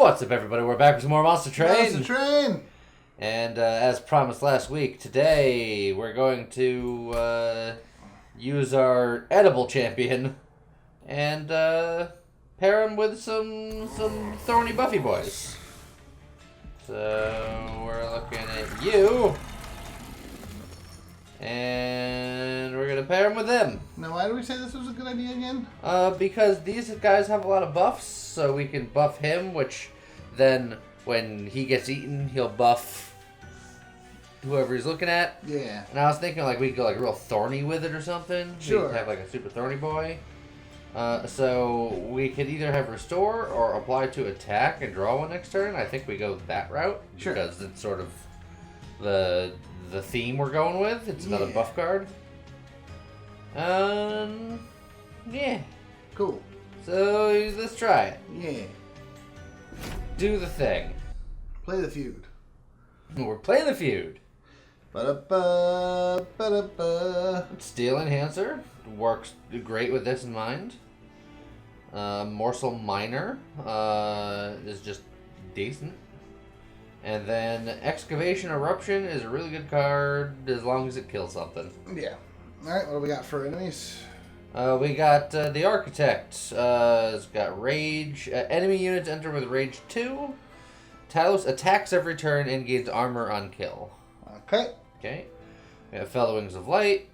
What's up, everybody? We're back with some more Monster Train. Monster Train! And as promised last week, today we're going to use our edible champion and pair him with some thorny Buffy boys. So we're looking at you, and we're gonna pair him with them. Now, why do we say this was a good idea again? Because these guys have a lot of buffs, so we can buff him, which then when he gets eaten, he'll buff whoever he's looking at. Yeah. And I was thinking like we could go like real thorny with it or something. Sure. We could have like a super thorny boy. So we could either have restore or apply to attack and draw one next turn. I think we go that route. Sure. Because it's sort of the theme we're going with. It's another buff card. Yeah. Cool. So let's try it. Yeah. Do the thing. Play the feud. We're playing the feud. Ba-da-ba, ba-da-ba. Steel Enhancer works great with this in mind. Morsel Miner is just decent. And then Excavation Eruption is a really good card as long as it kills something. Yeah. Alright, what do we got for enemies? We got the Architect. It's got Rage. Enemy units enter with Rage 2. Talos attacks every turn and gains armor on kill. Okay. Okay. We have Fellow Wings of Light.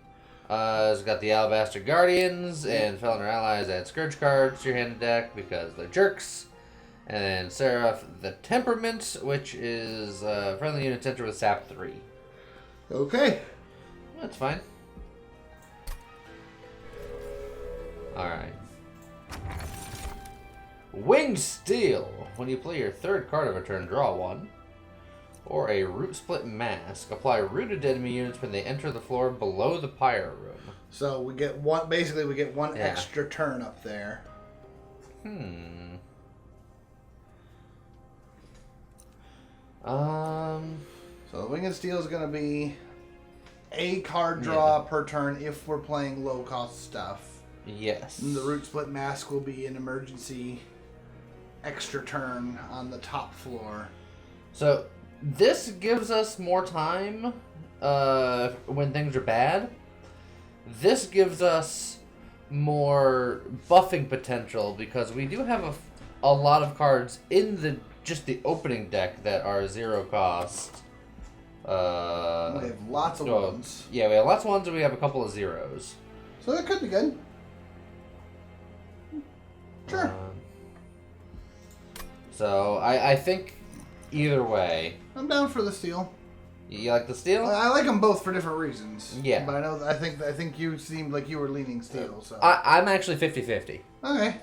It's got the Alabaster Guardians, and Fellow and her allies add Scourge cards to your hand deck because they're jerks. And then Seraph the Temperament, which is friendly units enter with Sap 3. Okay. That's fine. Alright. Winged Steel. When you play your third card of a turn, draw one. Or a Root Split Mask. Apply rooted to enemy units when they enter the floor below the pyre room. So we get one, basically we get one Yeah. extra turn up there. So the Winged Steel is going to be a card draw per turn if we're playing low cost stuff. Yes. And the Root Split Mask will be an emergency extra turn on the top floor. So this gives us more time when things are bad. This gives us more buffing potential because we do have a lot of cards in the opening deck that are 0 cost. We have lots of ones. Yeah, we have lots of ones and we have a couple of zeros. So that could be good. Sure. So I think either way. I'm down for the steel. You like the steel? I like them both for different reasons. Yeah. But I think you seemed like you were leaning steel. So I'm actually 50-50. okay,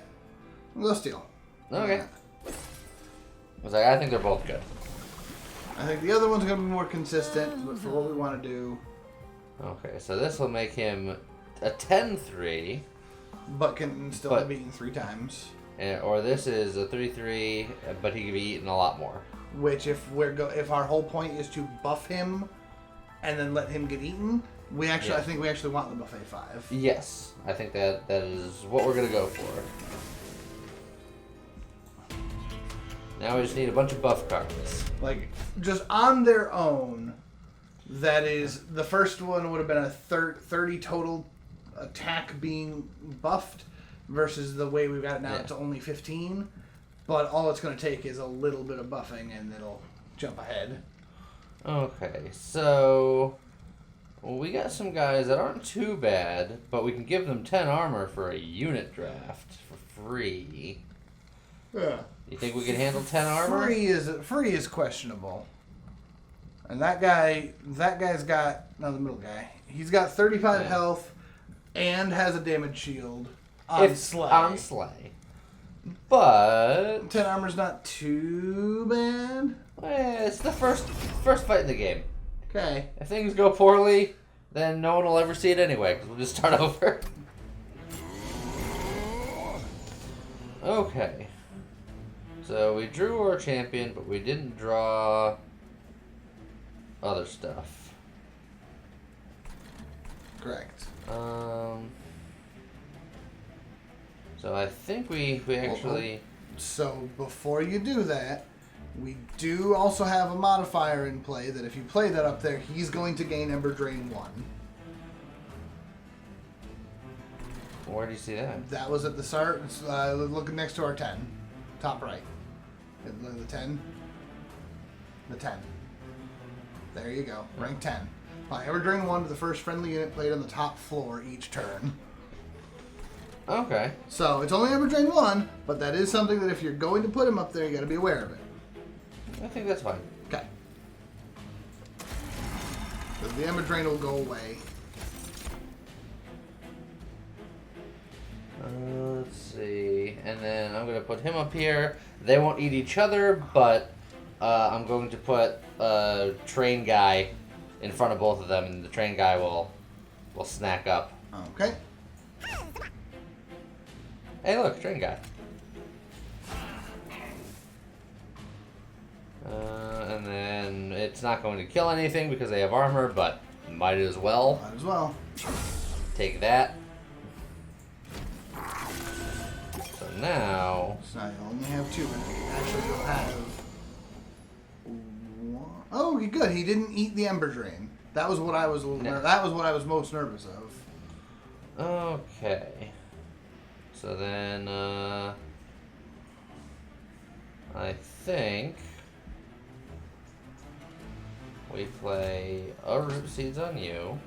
we'll go steel. Okay. I think they're both good. I think the other one's gonna be more consistent, but for what we want to do. Okay, so this will make him a 10-3. But can still be eaten 3 times. Or this is a 3-3, but he can be eaten a lot more. Which, if our whole point is to buff him, and then let him get eaten, I think we actually want the buffet 5. Yes, I think that is what we're gonna go for. Now we just need a bunch of buff cards. Like just on their own, that is the first one would have been a 30 total attack being buffed, versus the way we've got it now it's only 15. But all it's going to take is a little bit of buffing and it'll jump ahead. Okay, so we got some guys that aren't too bad, but we can give them 10 armor for a unit draft for free. Yeah. You think we can handle 10 armor? Free is questionable. And that guy's got, no, the middle guy, he's got 35 health and has a damage shield on Slay. On Slay. But 10 armor's not too bad. It's the first fight in the game. Okay. If things go poorly, then no one will ever see it anyway, because we'll just start over. Okay. So we drew our champion, but we didn't draw other stuff. Correct. So I think we actually... So before you do that, we do also have a modifier in play that if you play that up there, he's going to gain Ember Drain 1. Where do you see that? That was at the start. It's, looking next to our 10. Top right. The 10. The 10. There you go. Rank 10. Apply Ember Drain 1 to the first friendly unit played on the top floor each turn. Okay. So it's only Ember Drain 1, but that is something that if you're going to put him up there, you got to be aware of it. I think that's fine. Okay. So the Ember Drain will go away. Let's see. And then I'm going to put him up here. They won't eat each other, but I'm going to put a train guy in front of both of them, and the train guy will snack up. Okay. Hey, look, train guy. And then it's not going to kill anything because they have armor, but might as well. Might as well. Take that. So now... So now you only have 2. Actually, you'll have... one. Oh, good. He didn't eat the Ember Drain. That was what I was. That was what I was most nervous of. Okay. So then, I think we play a Root Seeds on you.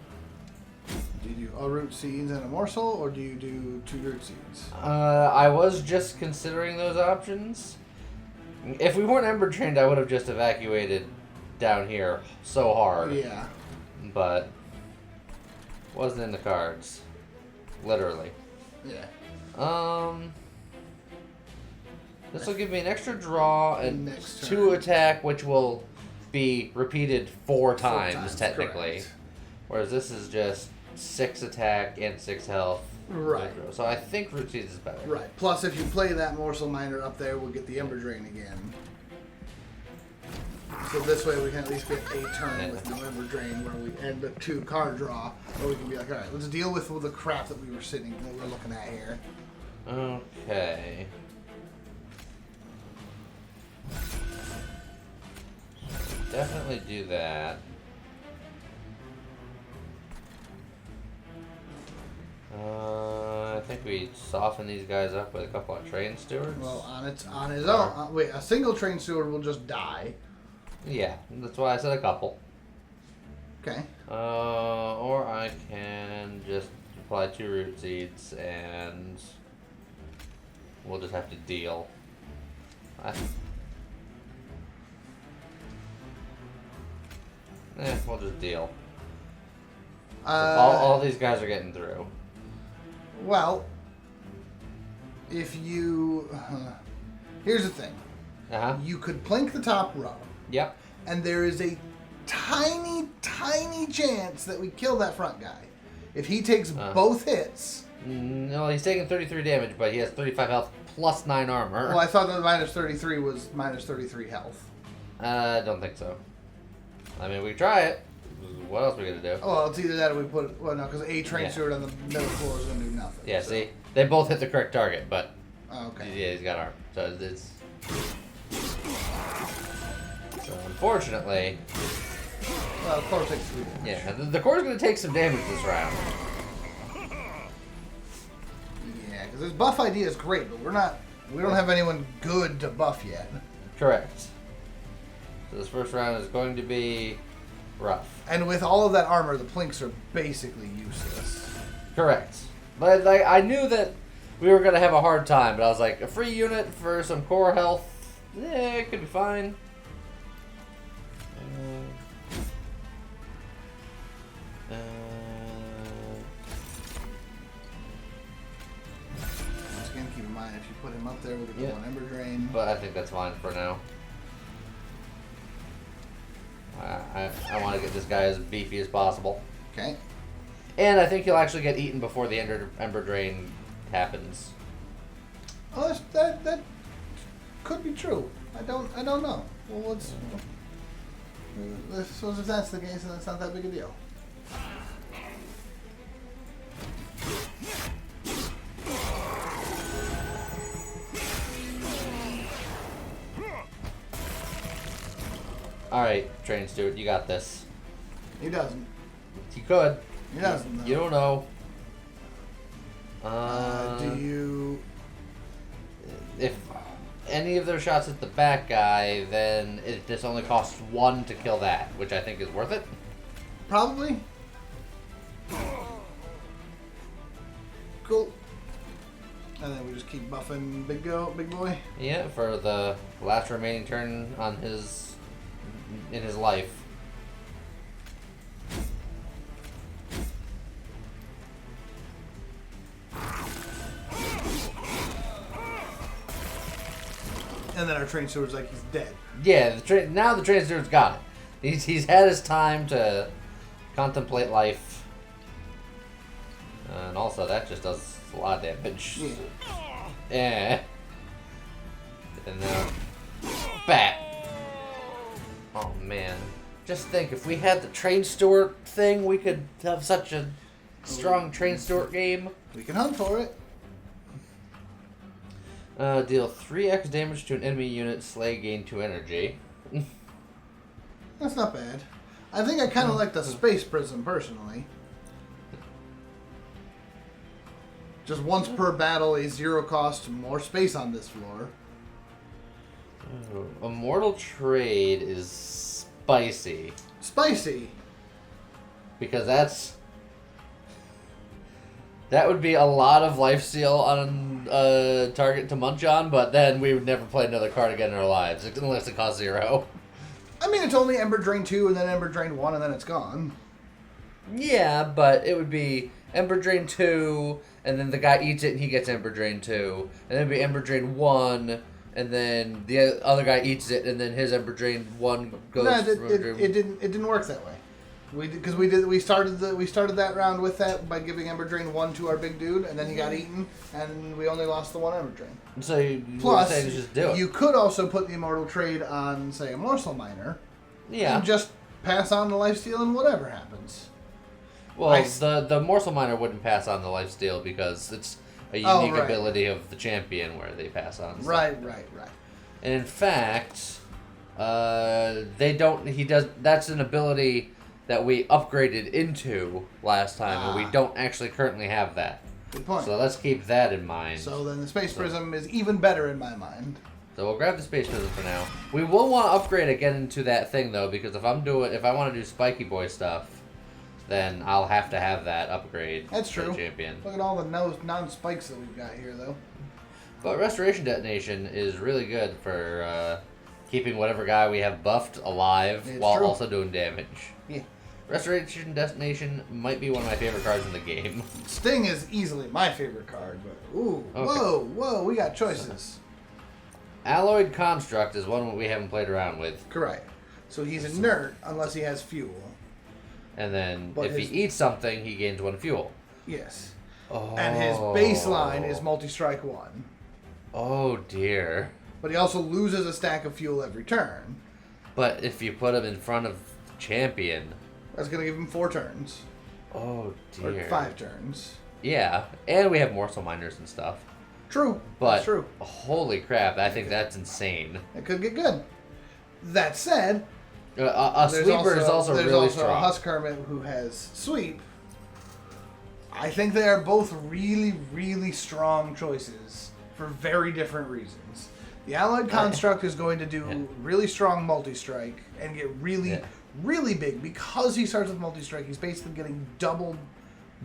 Do you do a Root Seeds and a Morsel, or do you do 2 Root Seeds? I was just considering those options. If we weren't Ember Trained, I would have just evacuated down here so hard. Yeah. But wasn't in the cards. Literally. Yeah. This will give me an extra draw and Next 2 turn. attack, which will be repeated 4 times technically. Correct. Whereas this is just 6 attack and 6 health. Right. So I think Root Seeds is better. Right. Plus, if you play that Morsel Miner up there, we'll get the Ember Drain again. So this way we can at least get a turn with no Ember Drain where we end a 2 card draw, or we can be like, all right, let's deal with the crap that we were looking at here. Okay. Definitely do that. I think we soften these guys up with a couple of train stewards. Well, on his own. Wait, a single train steward will just die. Yeah, that's why I said a couple. Okay. Or I can just apply 2 Root Seeds and we'll just have to deal. We'll just deal. All these guys are getting through. Well, if you... here's the thing. Uh-huh. You could plank the top row. Yep. And there is a tiny, tiny chance that we kill that front guy. If he takes both hits... No, he's taking 33 damage, but he has 35 health plus 9 armor. Well, I thought that minus 33 was minus 33 health. I don't think so. I mean, we can try it. What else are we going to do? Oh, well, it's either that or we put... Well, no, because a train steward on the middle floor is going to do nothing. Yeah, so. see? They both hit the correct target, but... Oh, okay. Yeah, he's got armor. So it's... So unfortunately... Well, the floor takes 3 damage. Yeah, the core's going to take some damage this round. Yeah, because this buff idea is great, but we don't have anyone good to buff yet. Correct. So this first round is going to be rough. And with all of that armor, the plinks are basically useless. Correct. But like, I knew that we were going to have a hard time, but I was like, a free unit for some core health, it could be fine. Once again, keep in mind, if you put him up there, we'll get the Yeah. 1 Ember Drain. But I think that's fine for now. I want to get this guy as beefy as possible. Okay. And I think he'll actually get eaten before the Ember Drain happens. Oh, that could be true. I don't know. Well, so if that's the case, then it's not that big a deal. Alright, Train Stewart, you got this. He doesn't. You could. He doesn't, though. You don't know. Do you... If any of their shots hit the back guy, then it just only costs 1 to kill that, which I think is worth it. Probably. Cool. And then we just keep buffing big boy. Yeah, for the last remaining turn on in his life. And then our Train Steward's like, he's dead. Yeah, now the Train Steward's got it. He's had his time to contemplate life. And also, that just does a lot of damage. Yeah. And now, bat. Oh man, just think if we had the Train Steward thing, we could have such a strong Train Steward game. We can hunt for it. Deal 3x damage to an enemy unit, slay, gain 2 energy. That's not bad. I think I kind of like the Space Prism, personally. Just once per battle, a 0 cost, more space on this floor. Immortal Trade is spicy. Spicy! Because that would be a lot of lifesteal on a target to munch on, but then we would never play another card again in our lives, unless it costs 0. I mean, it's only Ember Drain 2 and then Ember Drain 1 and then it's gone. Yeah, but it would be Ember Drain 2, and then the guy eats it and he gets Ember Drain 2. And then it'd be Ember Drain 1, and then the other guy eats it, and then his Ember Drain 1 goes... No, it didn't work that way. We started that round with that by giving Ember Drain 1 to our big dude, and then he got eaten, and we only lost the 1 Ember Drain. So you Plus, saying just do it. You could also put the Immortal Trade on, say, a Morsel Miner, Yeah. and just pass on the lifesteal and whatever happens. Well, the Morsel Miner wouldn't pass on the lifesteal because it's a unique ability of the champion where they pass on stuff. Right. And in fact, they don't. He does. That's an ability that we upgraded into last time, and we don't actually currently have that. Good point. So let's keep that in mind. So then the Space Prism is even better in my mind. So we'll grab the Space Prism for now. We will want to upgrade again into that thing though, because if I want to do Spiky Boy stuff, then I'll have to have that upgrade. That's for true. The champion. Look at all the non-spikes that we've got here, though. But Restoration Detonation is really good for keeping whatever guy we have buffed alive while also doing damage. Yeah. Restoration Detonation might be one of my favorite cards in the game. Sting is easily my favorite card, but ooh, okay. Whoa, we got choices. Alloyed Construct is one we haven't played around with. Correct. So he's inert unless he has fuel. And then if he eats something, he gains 1 fuel. Yes. Oh. And his baseline is multi-strike 1. Oh dear. But he also loses a stack of fuel every turn. But if you put him in front of the champion... That's going to give him 4 turns. Oh dear. Or 5 turns. Yeah, and we have Morsel Miners and stuff. True. But that's true. Holy crap, I think that's insane. It could get good. That said... a sweeper is also really strong. There's also a Husk Hermit who has sweep. I think they are both really, really strong choices for very different reasons. The Allied Construct is going to do really strong multi-strike and get really, really big. Because he starts with multi-strike, he's basically getting double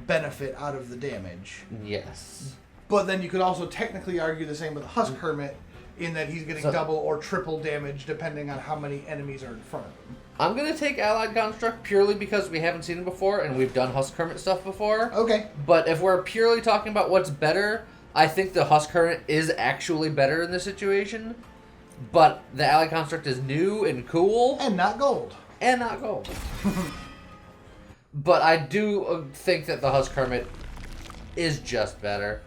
benefit out of the damage. Yes. But then you could also technically argue the same with the Husk Hermit, in that he's getting double or triple damage depending on how many enemies are in front of him. I'm going to take Allied Construct purely because we haven't seen him before and we've done Husk Hermit stuff before. Okay. But if we're purely talking about what's better, I think the Husk Hermit is actually better in this situation. But the Allied Construct is new and cool. And not gold. And not gold. But I do think that the Husk Hermit is just better.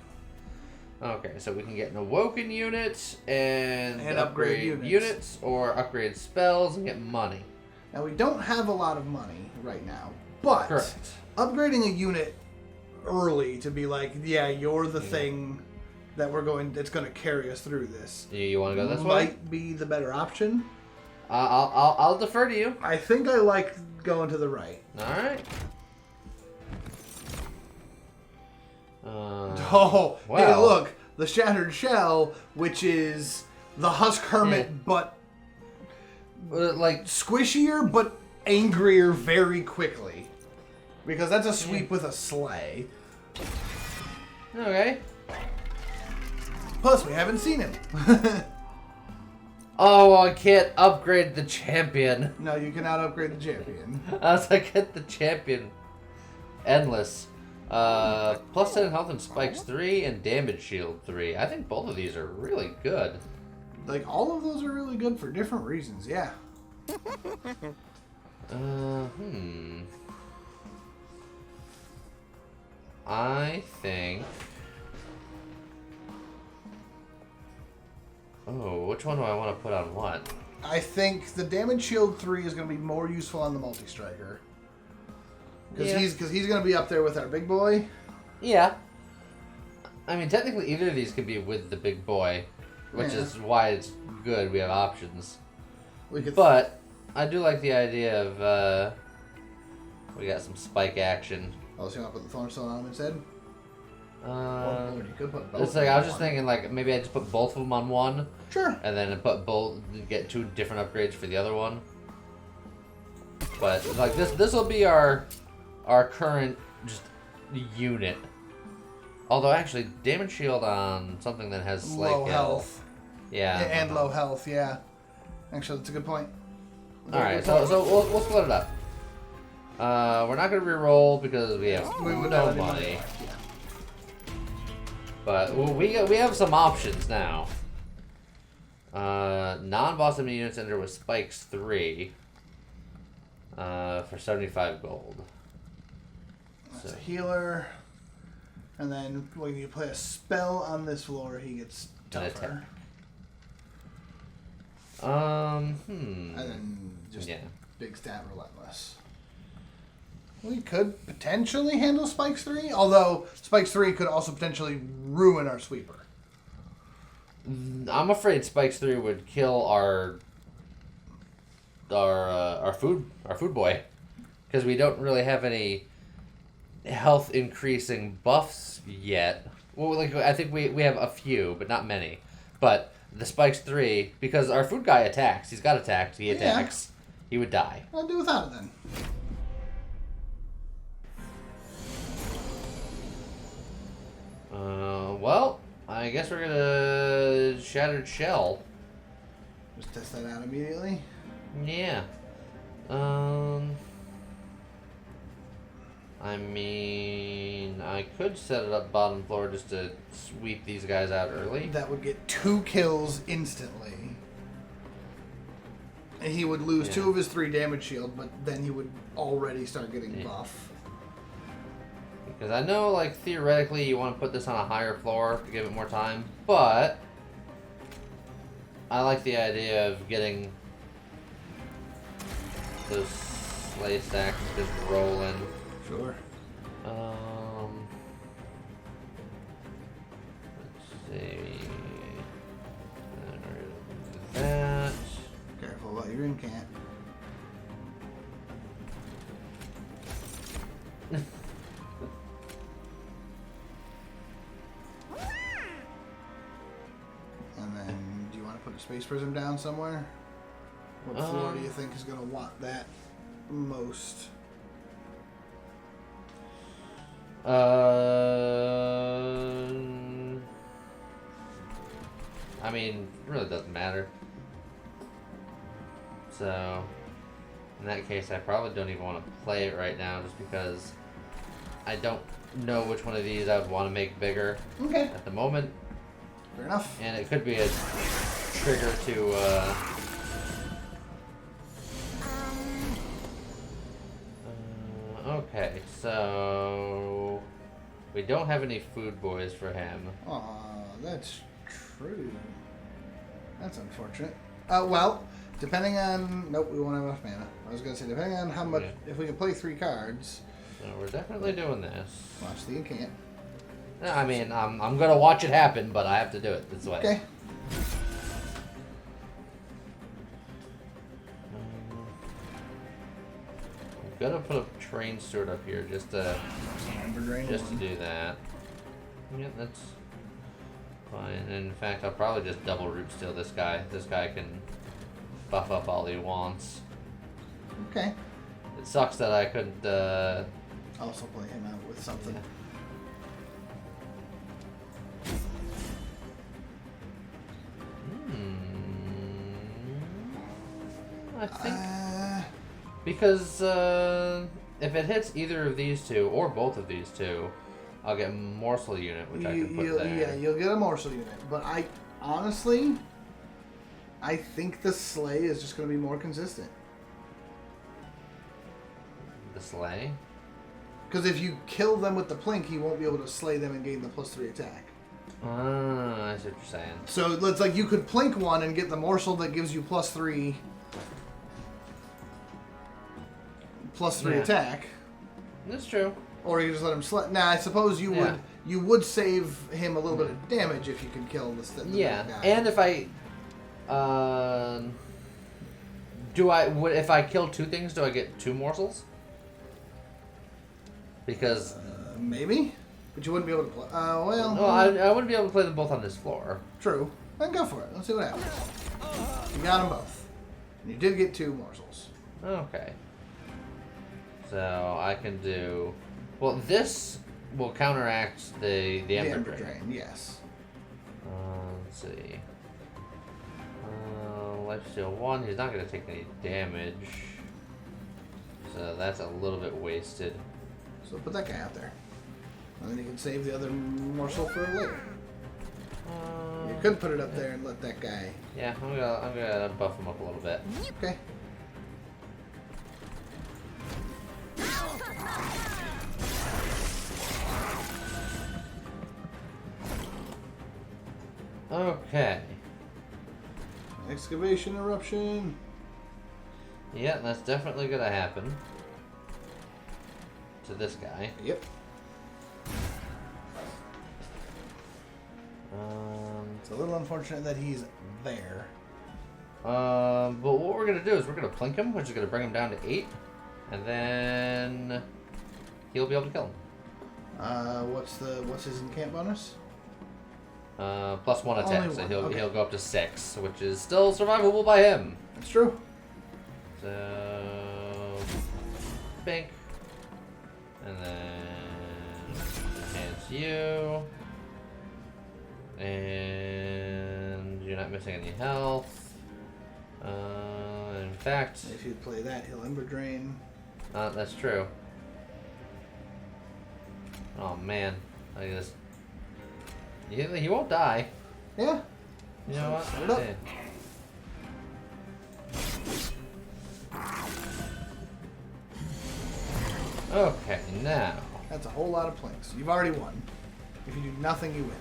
Okay, so we can get an Awoken unit and upgrade units or upgrade spells and get money. Now, we don't have a lot of money right now, but upgrading a unit early to be like, yeah, you're the thing that that's going to carry us through this. You want to go this way? Might be the better option. I'll defer to you. I think I like going to the right. All right. Oh, wow. hey, look, the Shattered Shell, which is the Husk Hermit, Yeah. but Like, squishier, but angrier very quickly. Because that's a sweep with a sleigh. okay. Plus, we haven't seen him. Oh, I can't upgrade the champion. No, you cannot upgrade the champion. I was like, get the champion. Endless. Plus 10 health and spikes 3 and damage shield 3. I think both of these are really good. Like, all of those are really good for different reasons, yeah. I think... Oh, which one do I want to put on what? I think the damage shield 3 is going to be more useful on the multi-striker. Because Yeah. he's going to be up there with our big boy. Yeah. I mean, technically either of these could be with the big boy, which Yeah. is why it's good. We have options. We could But I do like the idea of we got some spike action. Oh, so you want to put the Thornstone on him instead? Or you could put both It's like on I was just one. thinking, like maybe I just put both of them on one, Sure. and then put both, get 2 different upgrades for the other one. But like this will be our current just unit. Although actually, damage shield on something that has slight Low kill. health. Yeah. And low health, yeah. Actually, that's a good point. All right, so we'll split it up. We're not gonna re-roll because we have We would no not have any money. left, yeah. But we have some options now. Non-boss enemy units enter with spikes 3 for 75 gold. That's So- a healer. And then when you play a spell on this floor, he gets An tougher. And then just Yeah. big stat relentless. We could potentially handle Spikes 3, although Spikes 3 could also potentially ruin our sweeper. I'm afraid Spikes 3 would kill our food boy, because we don't really have any health increasing buffs yet. Well, like I think we have a few, but not many. But the Spikes 3, because our food guy attacks, he's got attacked, he attacks, he would die. I'll do without it then. Well, I guess we're gonna Shattered Shell. Just test that out immediately. Yeah. I mean, I could set it up bottom floor just to sweep these guys out early. That would get 2 kills instantly. And he would lose 2 of his 3 damage shield, but then he would already start getting buff. Because I know, like, theoretically you want to put this on a higher floor to give it more time, but I like the idea of getting those sleigh stacks just rolling. Sure. Let's see. That. Careful about your incant. And then, do you want to put a space prism down somewhere? What floor do you think is going to want that most? I mean, it really doesn't matter. So, in that case, I probably don't even want to play it right now, just because I don't know which one of these I would want to make bigger Okay, at the moment, fair enough. and it could be a trigger to. Okay, so we don't have any food boys for him. Aw, that's true. That's unfortunate. Well, depending on... Nope, we won't have enough mana. I was going to say, depending on how much... Yeah. If we can play 3 cards, So we're definitely doing this. watch the incant. I mean, I'm gonna watch it happen, but I have to do it this way. Okay. gonna put a train steward up here just to do that. Yeah, that's fine. And in fact, I'll probably just double root steal this guy. This guy can buff up all he wants. Okay. It sucks that I couldn't. Also play him out with something. Yeah. I think because if it hits either of these two or both of these two, I'll get a morsel unit, which I can put there. Yeah, you'll get a morsel unit. But I honestly think the slay is just going to be more consistent. The slay? Because if you kill them with the plink, he won't be able to slay them and gain the +3 attack. I see what you're saying. So it's like you could plink one and get the morsel that gives you +3 attack. That's true. Or you just let him slay. Now I suppose you would save him a little bit of damage if you could kill the yeah, guy. and if I if I kill two things, do I get two morsels? Because maybe, but you wouldn't be able to play. Well, no, I wouldn't be able to play them both on this floor. True. Then go for it. Let's see what happens. You got them both. And you did get 2 morsels. Okay. So I can do. Well, this will counteract the Ember Drain. Yes. Let's see. Lifesteal 1. He's not going to take any damage. So that's a little bit wasted. So put that guy out there. And then you can save the other morsel for later. You could put it up there and let that guy. Yeah, I'm gonna buff him up a little bit. Okay. Okay. Excavation eruption. Yeah, that's definitely gonna happen. To this guy. Yep. It's a little unfortunate that he's there. But what we're gonna do is we're gonna plink him, which is gonna bring him down to 8, and then he'll be able to kill him. What's his encamp bonus? +1 attack, Only so one. he'll go up to 6, which is still survivable by him. That's true. So, bink, and then enhance you. And you're not missing any health. In fact, If you play that, he'll Ember Drain. that's true. Oh man, I just he won't die. Yeah. You know what? Set it up. Yeah. Okay, now. That's a whole lot of plinks. You've already won. If you do nothing, you win.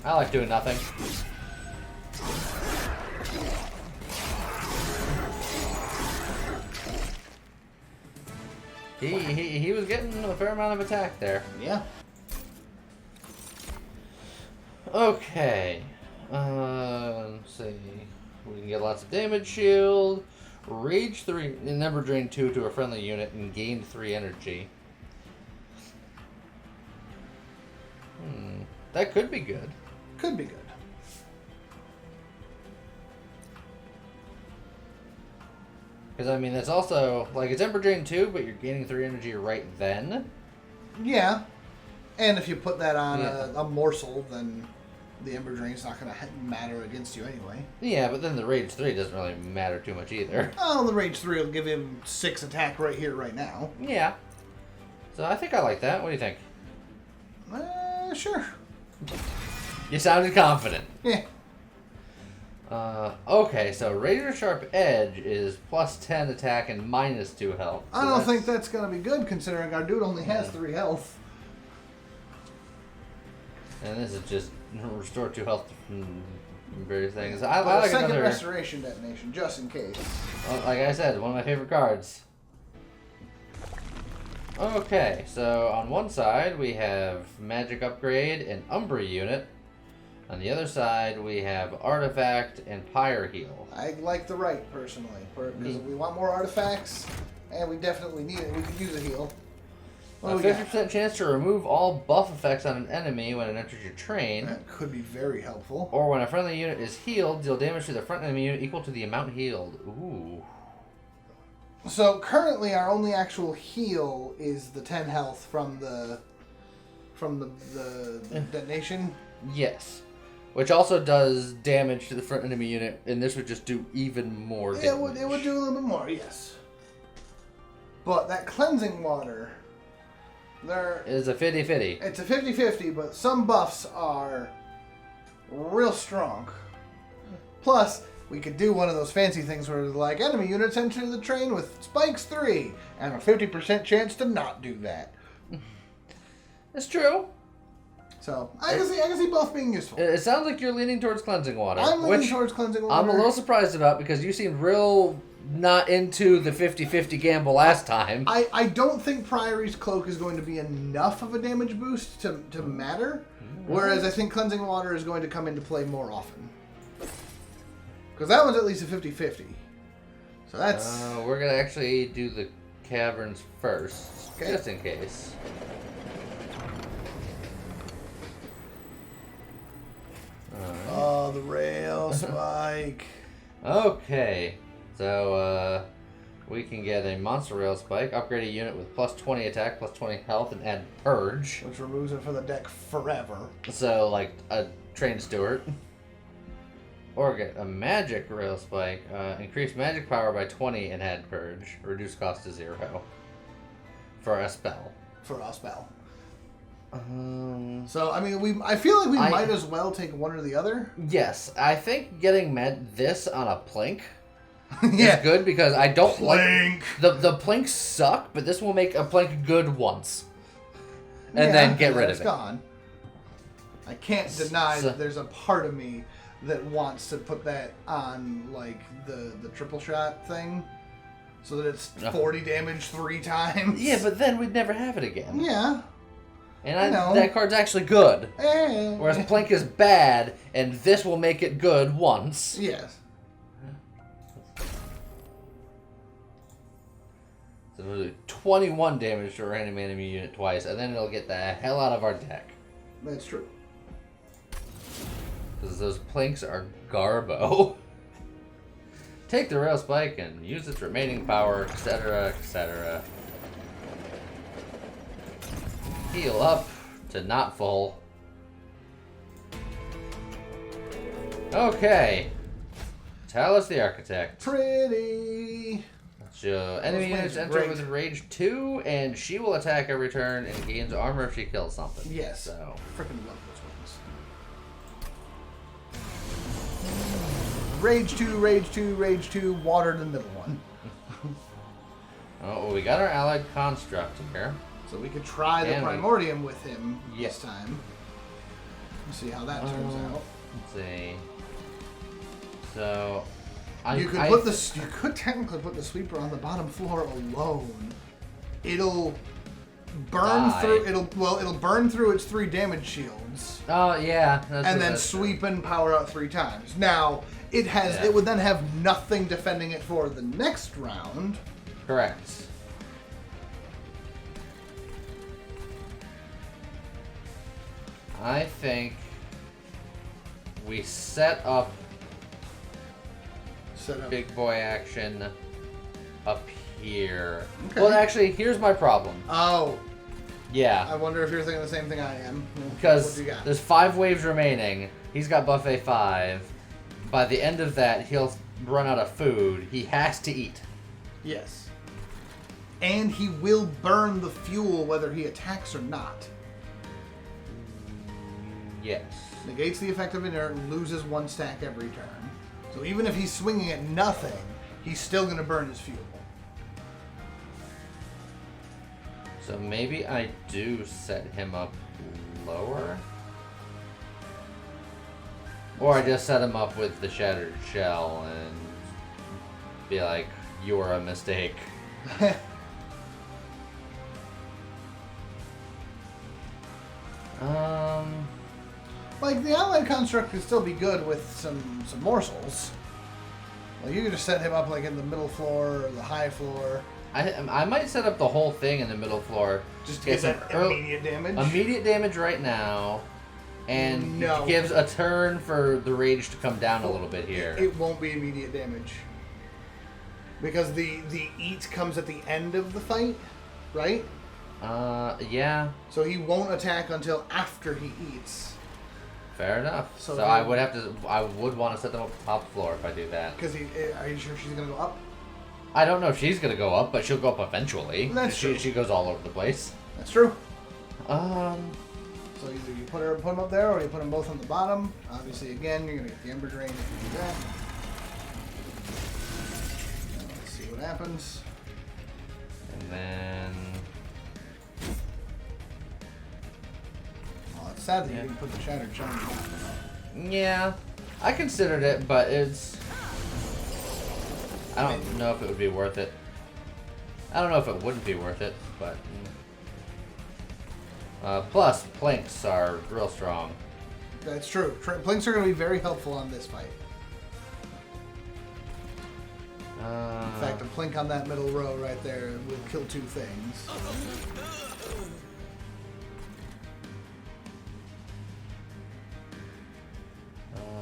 I like doing nothing. He was getting a fair amount of attack there. Yeah. Okay. Let's see. We can get lots of damage shield. Rage 3 and Ember Drain 2 to a friendly unit and gain 3 energy. That could be good. Could be good. Because, I mean, that's also, like, it's Ember Drain 2, but you're gaining 3 energy right then. Yeah. And if you put that on Yeah. a morsel, then the Ember Drain's not going to matter against you anyway. Yeah, but then the Rage 3 doesn't really matter too much either. Oh, the Rage 3 will give him 6 attack right here, right now. Yeah. So I think I like that. What do you think? Sure. You sounded confident. Yeah. Okay, so Razor Sharp Edge is +10 attack and -2 health. So I don't think that's going to be good, considering our dude only has 3 health. And this is just restore 2 health from various things. I But a like second another. restoration detonation, just in case. Well, like I said, one of my favorite cards. Okay, so on one side we have Magic Upgrade and Umbra unit. On the other side, we have Artifact and Pyre Heal. I like the right, personally. Because we want more artifacts, and we definitely need it. We could use a heal. A 50% chance to remove all buff effects on an enemy when it enters your train. That could be very helpful. Or when a friendly unit is healed, deal damage to the front enemy unit equal to the amount healed. Ooh. So currently, our only actual heal is the 10 health from the detonation. Yes. Which also does damage to the front enemy unit, and this would just do even more damage. It would do a little bit more, yes. But that cleansing water, It's a 50-50. It's a 50-50, but some buffs are real strong. Plus, we could do one of those fancy things where like enemy units enter the train with spikes 3 and a 50% chance to not do that. It's true. So I can see both being useful. It sounds like you're leaning towards cleansing water. I'm leaning towards cleansing water. I'm a little surprised about because you seemed real not into the 50-50 gamble last time. I don't think Priory's Cloak is going to be enough of a damage boost to matter, whereas I think cleansing water is going to come into play more often. Because that one's at least a 50-50. So that's... we're going to actually do the caverns first, okay. Just in case. Oh, the rail spike. Okay, so we can get a monster rail spike, upgrade a unit with plus 20 attack, plus 20 health, and add purge. Which removes it from the deck forever. So, like a train steward. Or get a magic rail spike, increase magic power by 20 and add purge, reduce cost to 0 for a spell. For a spell. So I mean, I feel like we might as well take one or the other. Yes, I think getting this on a plink yeah. is good because I don't Plink. like the plinks suck, but this will make a plink good once, and then get rid of it. It's gone. I can't deny that there's a part of me that wants to put that on like the triple shot thing, so that it's 40 damage 3 times. Yeah, but then we'd never have it again. Yeah. And that card's actually good. Eh. Whereas Plink is bad, and this will make it good once. Yes. So it'll do 21 damage to a random enemy unit twice, and then it'll get the hell out of our deck. That's true. Because those Plinks are garbo. Take the rail spike and use its remaining power, etc., etc. Heal up to not full. Okay. Talus the Architect. Pretty. Enemy units enter with Rage 2, and she will attack every turn and gains armor if she kills something. Yes. So. Freaking love those ones. Rage 2, Rage 2, Rage 2, water the middle one. Oh, well, we got our allied construct here. So we could try the Primordium with him this time. Let's see how that turns out. Let's see. So, you could technically put the sweeper on the bottom floor alone. It'll burn through. It'll burn through its 3 damage shields. Oh yeah. And then sweep and power out 3 times. Now it has. Yeah. It would then have nothing defending it for the next round. Correct. I think we set up big boy action up here. Okay. Well, actually, here's my problem. Oh. Yeah. I wonder if you're thinking the same thing I am. Because there's 5 waves remaining. He's got buffet 5. By the end of that, he'll run out of food. He has to eat. Yes. And he will burn the fuel whether he attacks or not. Yes. Negates the effect of inert and loses 1 stack every turn. So even if he's swinging at nothing, he's still going to burn his fuel. So maybe I do set him up lower? Or I just set him up with the Shattered Shell and be like, you're a mistake. Like, the Allied Construct could still be good with some morsels. Like, you could just set him up, like, in the middle floor or the high floor. I might set up the whole thing in the middle floor. Just to get that immediate damage. Immediate damage right now. And No. gives a turn for the rage to come down a little bit here. It won't be immediate damage. Because the eat comes at the end of the fight, right? Yeah. So he won't attack until after he eats. Fair enough. So So I would want to set them up top floor if I do that. Because are you sure she's going to go up? I don't know if she's gonna go up, but she'll go up eventually. That's true. She goes all over the place. That's true. Um. So either you put them up there, or you put them both on the bottom. Obviously, again, you're gonna get the Ember Drain if you do that. Now let's see what happens. And then. Oh, it's sad that you didn't put the Shattered Shine on. Yeah, I considered it, but it's. I don't know if it would be worth it. I don't know if it wouldn't be worth it, but. Plus, Plinks are real strong. That's true. Plinks are going to be very helpful on this fight. In fact, a Plink on that middle row right there will kill 2 things.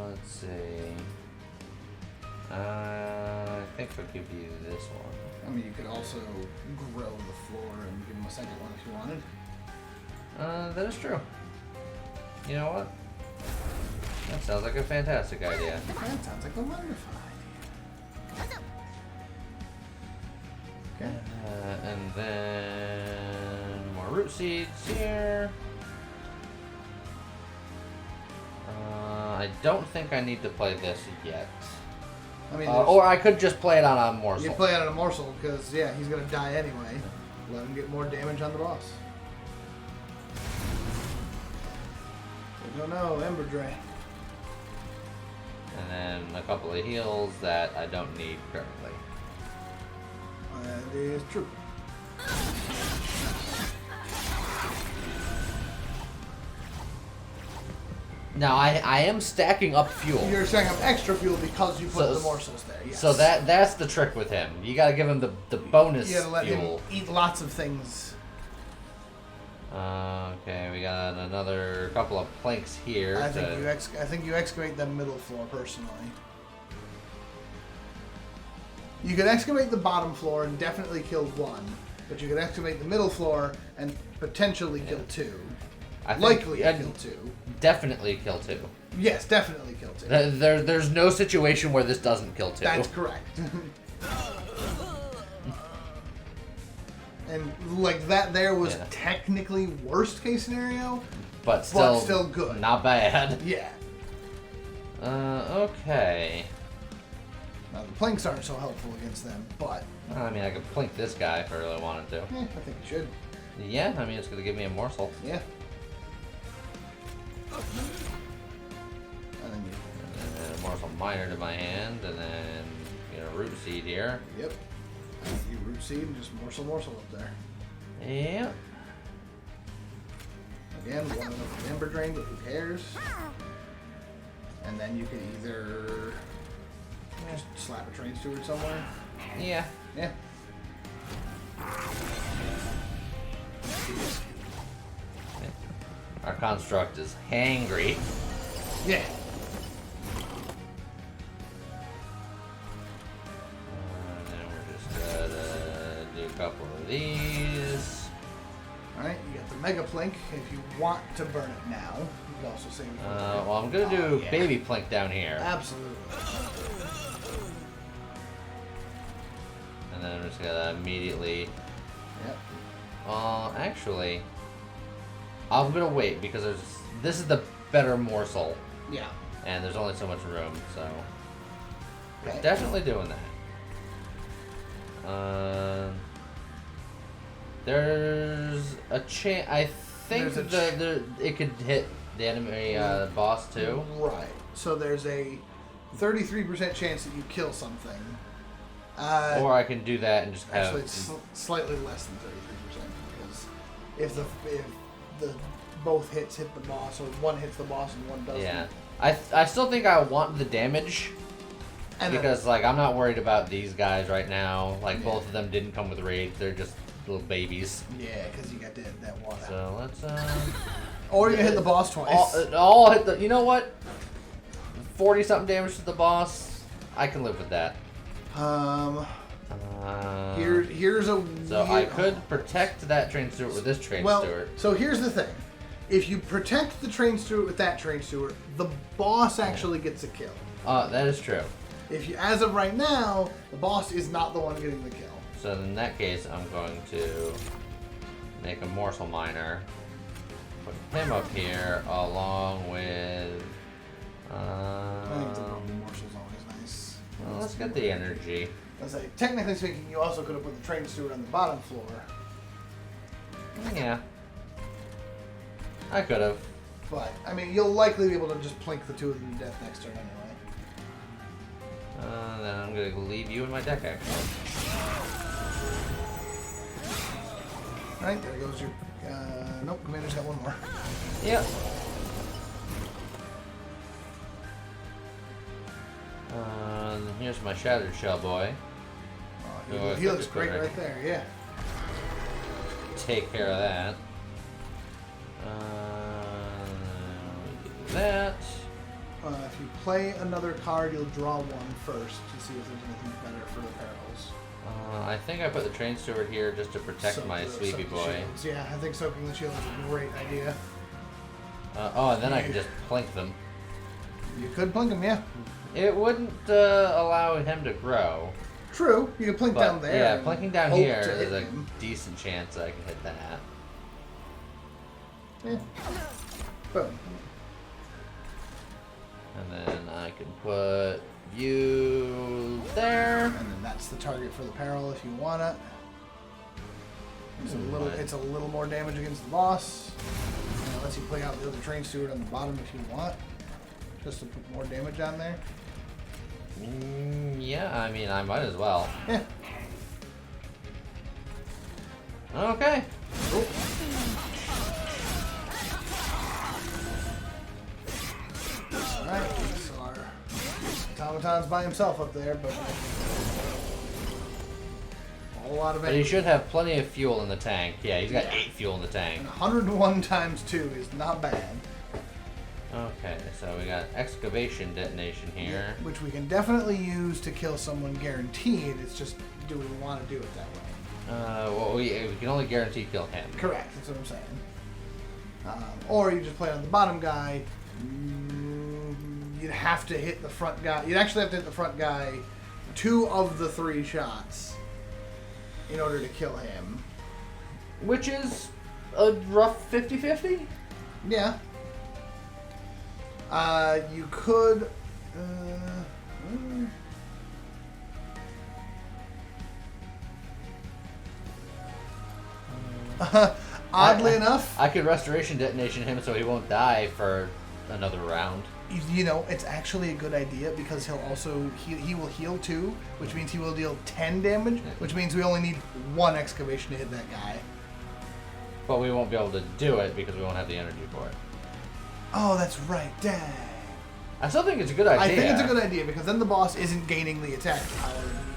Let's see. I think I'll give you this one. I mean, you could also grow the floor and give him a second one if you wanted. That is true. You know what? That sounds like a fantastic idea. That sounds like a wonderful idea. Okay. And then more root seeds here. I don't think I need to play this yet. I mean, or I could just play it on a morsel. you play it on a morsel because, yeah, he's going to die anyway. Let him get more damage on the boss. No, Ember Drain. And then a couple of heals that I don't need currently. That is true. Now I am stacking up fuel. You're stacking up extra fuel because you put the morsels there. Yes. So that's the trick with him. You got to give him the bonus You gotta let fuel. him eat lots of things. Okay, we got another couple of planks here. I think you excavate the middle floor personally. You could excavate the bottom floor and definitely kill 1, but you could excavate the middle floor and potentially kill 2. Likely kill 2. Definitely kill 2. Yes, definitely kill 2. There's no situation where this doesn't kill 2. That's correct. And like that there was technically worst case scenario, but still good. Not bad. Yeah. Okay. Now the planks aren't so helpful against them, but I mean, I could plink this guy if I really wanted to. I think you should. Yeah, I mean, it's gonna give me a morsel. Yeah. And then a morsel minor to my hand, and then get a root seed here. Yep. You root seed and just morsel up there. Yeah. Again, one of the Ember Drain, but who cares? And then you can either just slap a train steward somewhere. Yeah. Yeah. Our construct is hangry. Yeah. And then we're just gonna do a couple of these. Alright, you got the Mega Plink. If you want to burn it now, you can also save it. Well, I'm gonna do baby plink down here. Absolutely. And then I'm just gonna immediately. Yep. Actually, I'm gonna wait because this is the better morsel, Yeah. and there's only so much room, so we're Okay. definitely doing that. There's a chance. I think it could hit the enemy boss too. Right. So there's a 33% chance that you kill something. Or I can do that and just have. Actually, it's slightly less than 33% because if the both hits hit the boss, or one hits the boss and one doesn't. Yeah. I still think I want the damage. And Because, like, I'm not worried about these guys right now. Like, Yeah. both of them didn't come with raids. They're just little babies. yeah, because you got that water. So, let's, Or you can hit the boss twice. all hit the... You know what? 40-something damage to the boss. I can live with that. Here's a... So, I could protect that train steward with this train steward. So here's the thing. If you protect the train steward with that train steward, the boss actually gets a kill. That is true. If you, as of right now, the boss is not the one getting the kill. So in that case, I'm going to make a morsel miner. Put him up here along with. I think the broken morsel's always nice. Well, let's get the energy. I say, technically speaking, you also could have put the train steward on the bottom floor. Yeah, I could have. But I mean, you'll likely be able to just plink the two of them to death next turn anyway. Then I'm gonna leave you in my deck actually. Alright, there goes your... nope, Commander's got one more. Yep. Here's my Shattered Shell boy. Oh, he looks great right there, yeah. Take care of that. Do that. If you play another card, you'll draw one first to see if there's anything better for the perils. I think I put the train steward here just to protect my Sweepy Soak the boy. shields. Yeah, I think soaking the shield is a great idea. And then I can just plink them. You could plink him, yeah. It wouldn't allow him to grow. True, you can plink But, down there. yeah, and plinking down hope here to is hit a him. decent chance that I can hit that. Yeah. Boom. And then I can put you there. And then that's the target for the peril if you want it. It's a little more damage against the boss. And it lets you play out the other train steward on the bottom if you want. Just to put more damage on there. Yeah, I mean, I might as well. Yeah. Okay. Cool. Alright, so our automaton's by himself up there, but a whole lot of But he energy. should have plenty of fuel in the tank. Yeah, he's got 8 fuel in the tank. And 101 times 2 is not bad. Okay, so we got excavation detonation here. Which we can definitely use to kill someone guaranteed. It's just, do we want to do it that way? Well, we can only guarantee kill him. Correct, that's what I'm saying. Or you just play on the bottom guy. You'd have to hit the front guy. You'd actually have to hit the front guy 2 of the 3 shots in order to kill him. Which is a rough 50-50? Yeah. You could... oddly enough, I could restoration detonation him so he won't die for another round. you know, it's actually a good idea because he'll also he will heal 2, which means he will deal 10 damage, which means we only need 1 excavation to hit that guy. But we won't be able to do it because we won't have the energy for it. Oh, that's right. Dang. I still think it's a good idea. I think it's a good idea because then the boss isn't gaining the attack power immediately.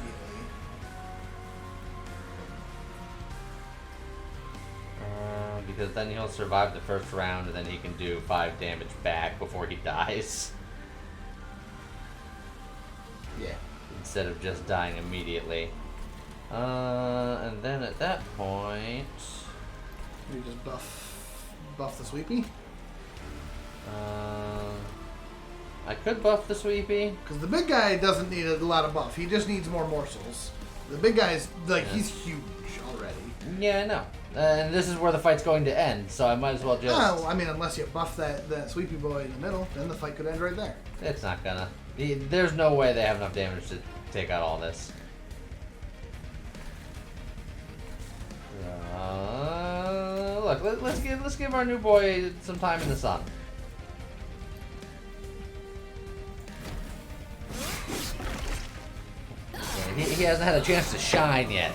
Because then he'll survive the first round and then he can do 5 damage back before he dies. Yeah. Instead of just dying immediately. And then at that point... You just buff the sweepy. I could buff the sweepy. Because the big guy doesn't need a lot of buff. He just needs more morsels. The big guy's, like, he's huge already. Yeah, I know. And this is where the fight's going to end, so I might as well just... Oh, I mean, unless you buff that sweepy boy in the middle, then the fight could end right there. It's not gonna. There's no way they have enough damage to take out all this. Look, let's give our new boy some time in the sun. He hasn't had a chance to shine yet.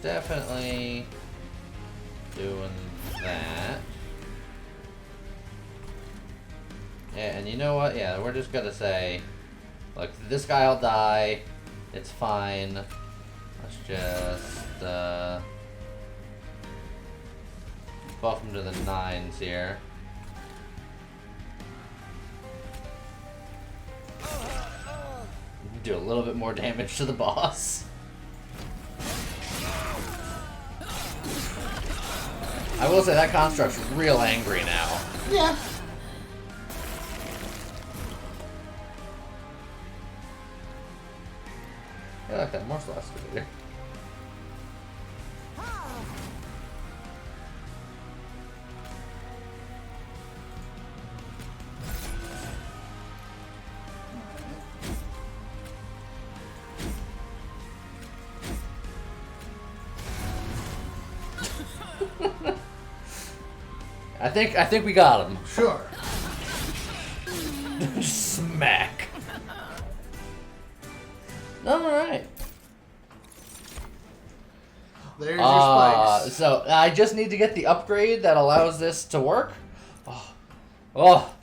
definitely doing that. Yeah, and you know what? Yeah, we're just gonna say, look, this guy'll die. It's fine. Let's just buff him to the 9s here. Do a little bit more damage to the boss. I will say that construct's real angry now. Yeah. I like that morsel excavator. I think we got him. Sure. Smack. Alright. There's your spikes. So I just need to get the upgrade that allows this to work. Oh. Oh.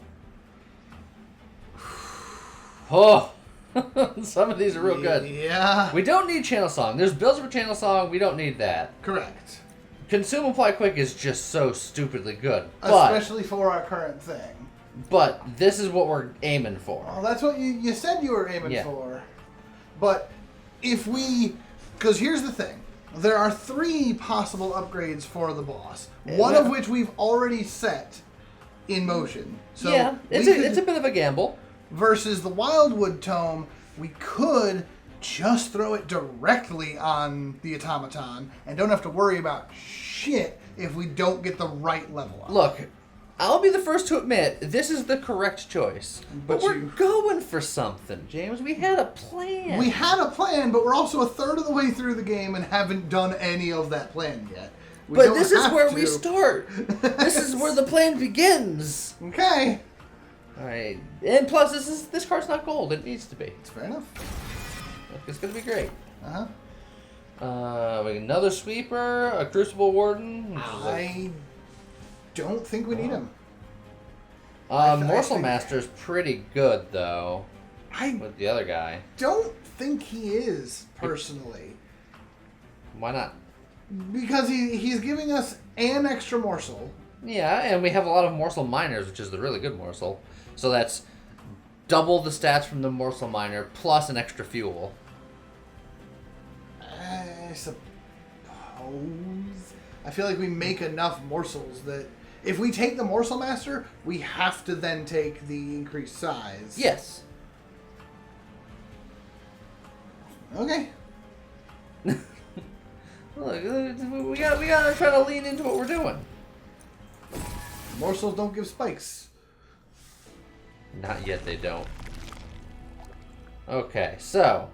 Oh. Some of these are real good. Yeah. We don't need Channel Song. There's builds for Channel Song. We don't need that. Correct. Consume Apply Quick is just so stupidly good. Especially for our current thing. But this is what we're aiming for. Well, that's what you said you were aiming for. But if we... Because here's the thing. There are 3 possible upgrades for the boss. One of which we've already set in motion. So yeah, it's a bit of a gamble. Versus the Wildwood Tome, we could just throw it directly on the automaton and don't have to worry about shit if we don't get the right level up. Look, I'll be the first to admit this is the correct choice. But we're going for something, James. We had a plan. We had a plan, but we're also a third of the way through the game and haven't done any of that plan yet. But this is where we start. This is where the plan begins. Okay. Alright. And plus, this card's not gold. It needs to be. It's fair enough. It's going to be great. Uh-huh. We got another sweeper, a Crucible Warden. I don't think we need him. Morsel Master's pretty good, though. With the other guy. Don't think he is, personally. Why not? Because he's giving us an extra morsel. Yeah, and we have a lot of Morsel Miners, which is the really good morsel. So that's double the stats from the Morsel Miner, plus an extra fuel. I suppose. I feel like we make enough morsels that if we take the Morsel Master, we have to then take the increased size. Yes. Okay. Look, we gotta try to lean into what we're doing. Morsels don't give spikes. Not yet, they don't. Okay, so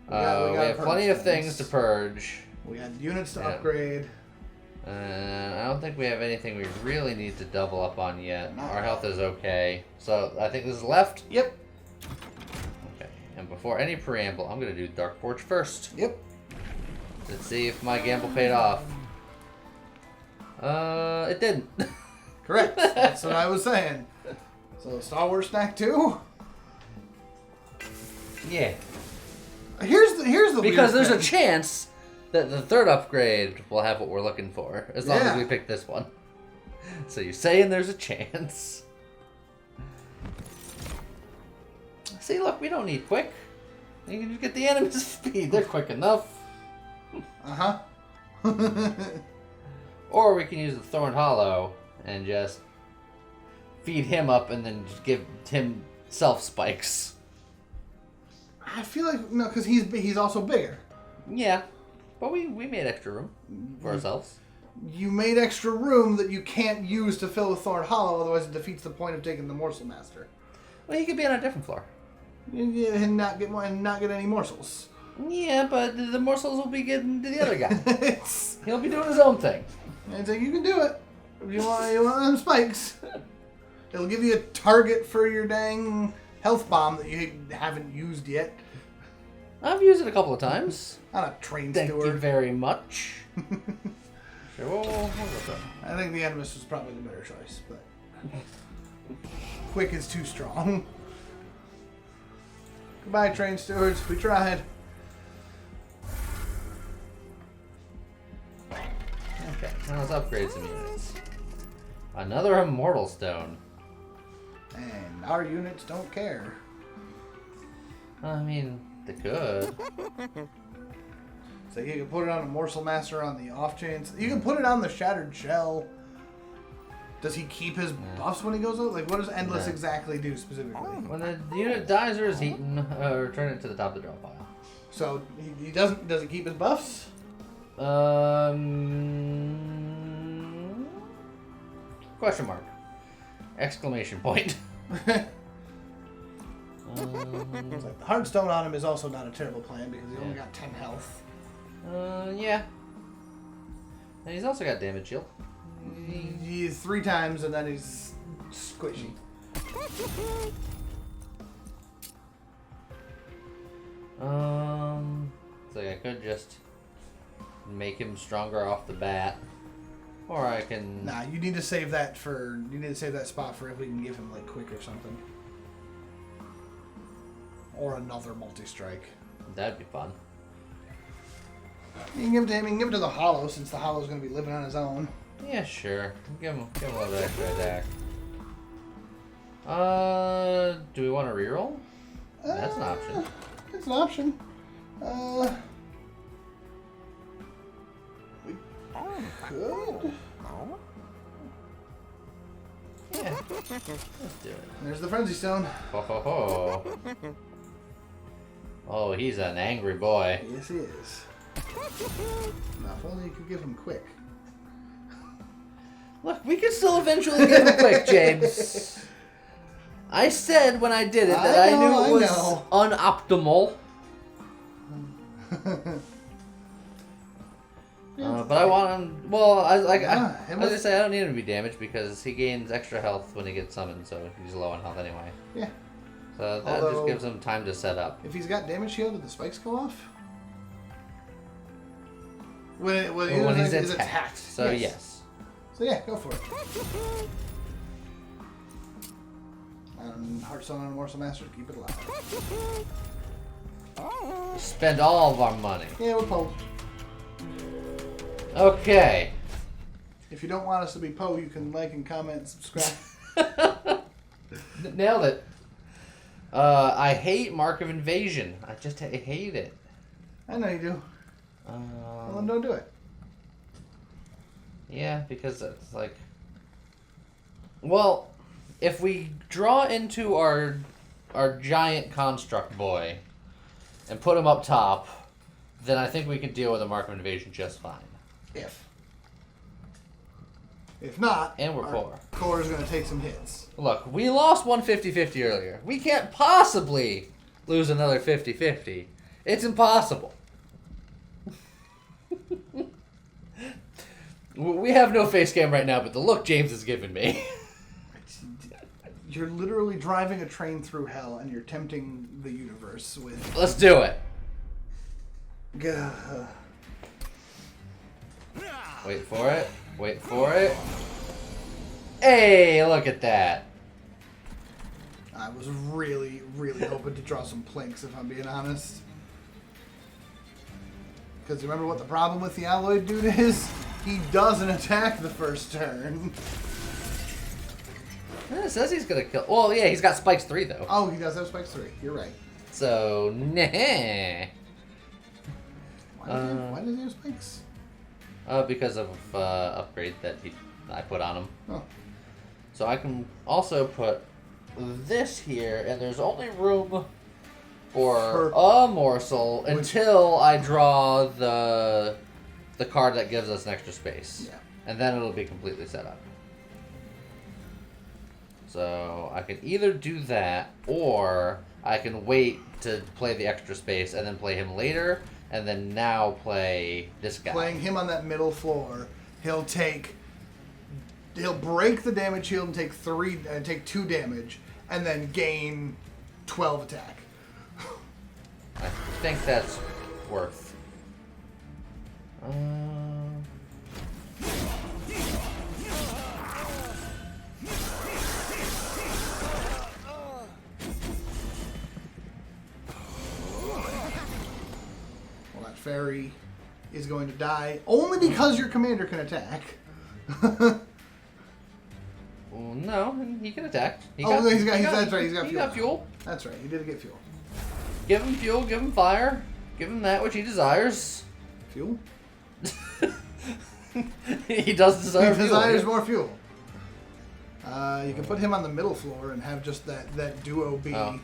we have plenty of things to purge. We got units to upgrade. And I don't think we have anything we really need to double up on yet. Our health is okay. So I think this is left. Yep. Okay, and before any preamble, I'm going to do Dark Forge first. Yep. Let's see if my gamble paid off. It didn't. Correct. That's what I was saying. So Star Wars Snack 2? Yeah. Here's the because weird there's thing. a chance that the third upgrade will have what we're looking for, as long as we pick this one. So you're saying there's a chance. See, look, we don't need quick. You can just get the enemy's speed. They're quick enough. Uh-huh. Or we can use the Thorn Hollow and just feed him up and then just give himself spikes. I feel like, no, because he's also bigger. Yeah, but we made extra room for ourselves. You made extra room that you can't use to fill with Thorn Hollow, otherwise it defeats the point of taking the Morsel Master. Well, he could be on a different floor. And not get any morsels. Yeah, but the morsels will be getting to the other guy. He'll be doing his own thing. And so you can do it. If you want them spikes. It'll give you a target for your dang health bomb that you haven't used yet. I've used it a couple of times. On a train Thank you steward. very much. Sure, we'll go with that. I think the Animus was probably the better choice, but quick is too strong. Goodbye, train stewards. We tried. Okay, now let's upgrade some units. Another Immortal Stone. And our units don't care. I mean, they could. So you can put it on a Morsel Master on the off chance. You can put it on the Shattered Shell. Does he keep his buffs when he goes out? Like, what does Endless Yeah. exactly do specifically? When the unit dies or is eaten, return it to the top of the draw pile. So he doesn't. Does he keep his buffs? Question mark. Exclamation point. It's like the Heartstone on him is also not a terrible plan because he only got 10 health. Yeah. And he's also got damage shield. He's 3 times and then he's squishy. So I could just make him stronger off the bat, or I can. Nah, you need to save that for. You need to save that spot for if we can give him like quick or something, or another multi-strike. That'd be fun. You can give it to him. You can give it to the Hollow since the Hollow's going to be living on his own. Yeah, sure. Give him a little bit extra attack. Do we want to reroll? That's an option. It's an option. We could. Yeah. Let's do it. There's the Frenzy Stone. Ho ho ho. Oh, he's an angry boy. Yes, he is. Now, if only you could give him quick. Look, we can still eventually get him quick, James. I said when I did it that I knew it was unoptimal. But I want him. Well, I was gonna say I don't need him to be damaged because he gains extra health when he gets summoned, so he's low on health anyway. Yeah. So that just gives him time to set up. If he's got damage shield, did the spikes go off? When He's is attacked. So yes. So yeah, go for it. Heartstone and Morsel Master to keep it alive. Spend all of our money. Yeah, we're Poe. Okay. If you don't want us to be Poe, you can like and comment and subscribe. Nailed it. I hate Mark of Invasion. I hate it. I know you do. Well, then don't do it. Yeah, because it's like... Well, if we draw into our giant construct boy and put him up top, then I think we can deal with a Mark of Invasion just fine. If not, and we're our core is going to take some hits. Look, we lost one 50-50 earlier. We can't possibly lose another 50-50. It's impossible. We have no face cam right now, but the look James has given me. You're literally driving a train through hell, and you're tempting the universe with... Let's do it. Wait for it. Wait for it. Hey, look at that. I was really, really hoping to draw some planks, if I'm being honest. Because remember what the problem with the Alloy dude is? He doesn't attack the first turn. It says he's gonna kill. Well, yeah, he's got spikes 3 though. Oh, he does have spikes 3. You're right. So, nah. Why does he have spikes? Because of upgrade that I put on him. Oh. So I can also put this here, and there's only room for a morsel until I draw the card that gives us an extra space. Yeah. And then it'll be completely set up. So I can either do that, or I can wait to play the extra space and then play him later, and then now play this guy. Playing him on that middle floor, he'll break the damage shield and take 2 damage, and then gain 12 attack. think that's worth. Well, that fairy is going to die only because your commander can attack. Well, no, he can attack. That's right. He's got he fuel. got fuel. That's right. He did get fuel. Give him fuel. Give him fire. Give him that which he desires. Fuel? He does desire He fuel. desires more fuel. You can put him on the middle floor and have just that duo be. Oh,